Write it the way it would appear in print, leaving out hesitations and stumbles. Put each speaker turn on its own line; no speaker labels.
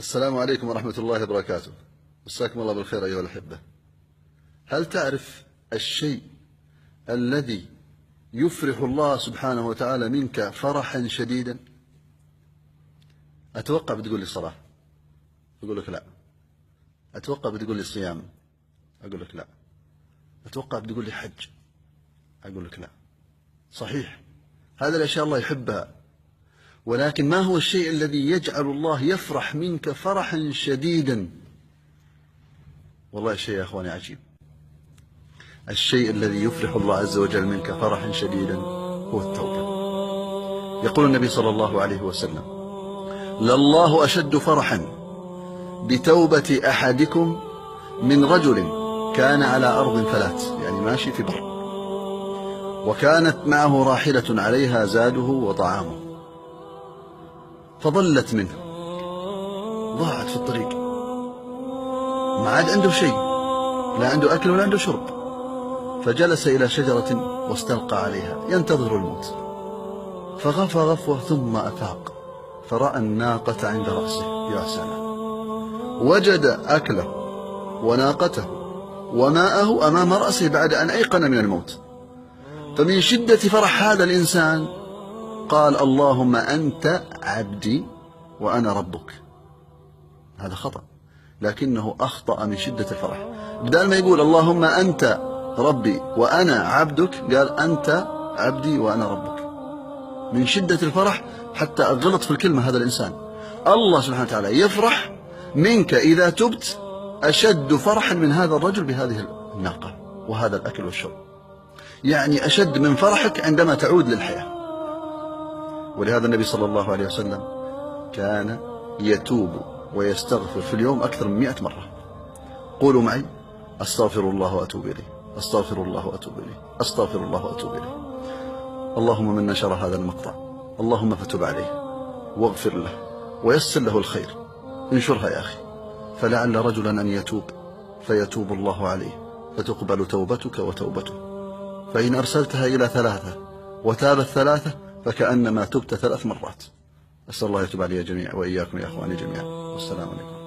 السلام عليكم ورحمة الله وبركاته. مساكم الله بالخير أيها الأحبة. هل تعرف الشيء الذي يفرح الله سبحانه وتعالى منك فرحا شديدا؟ أتوقع بتقول لي الصلاة، أقول لك لا. أتوقع بتقول لي الصيام، أقول لك لا. أتوقع بتقول لي حج، أقول لك لا. صحيح، هذه الأشياء الله يحبها، ولكن ما هو الشيء الذي يجعل الله يفرح منك فرحا شديدا؟ والله الشيء يا أخواني عجيب. الشيء الذي يفرح الله عز وجل منك فرحا شديدا هو التوبة. يقول النبي صلى الله عليه وسلم: لله أشد فرحا بتوبة أحدكم من رجل كان على أرض فلات، يعني ماشي في بر، وكانت معه راحلة عليها زاده وطعامه، فضلت منه، ضاعت في الطريق، ما عاد عنده شيء، لا عنده أكل ولا عنده شرب، فجلس إلى شجرة واستلقى عليها ينتظر الموت، فغفى غفوة ثم أفاق فرأى الناقة عند رأسه. يا سلام، وجد أكله وناقته وماءه أمام رأسه بعد أن أيقن من الموت. فمن شدة فرح هذا الإنسان قال: اللهم أنت عبدي وأنا ربك. هذا خطأ، لكنه أخطأ من شدة الفرح. بدل ما يقول اللهم أنت ربي وأنا عبدك، قال أنت عبدي وأنا ربك. من شدة الفرح حتى غلط في الكلمة هذا الإنسان. الله سبحانه وتعالى يفرح منك إذا تبت أشد فرحا من هذا الرجل بهذه الناقة وهذا الأكل والشرب، يعني أشد من فرحك عندما تعود للحياة. ولهذا النبي صلى الله عليه وسلم كان يتوب ويستغفر في اليوم أكثر من 100 مرة. قولوا معي: أستغفر الله وأتوب إليه، أستغفر الله وأتوب إليه، أستغفر الله وأتوب إليه. اللهم من نشر هذا المقطع اللهم فتب عليه واغفر له ويسر له الخير. انشرها يا أخي، فلعل رجلا أن يتوب فيتوب الله عليه فتقبل توبتك وتوبته. فإن أرسلتها إلى 3 وتابت 3 فكأنما تبت 3 مرات. أسأل الله يتوب علي جميعا وإياكم يا أخواني جميعا، والسلام عليكم.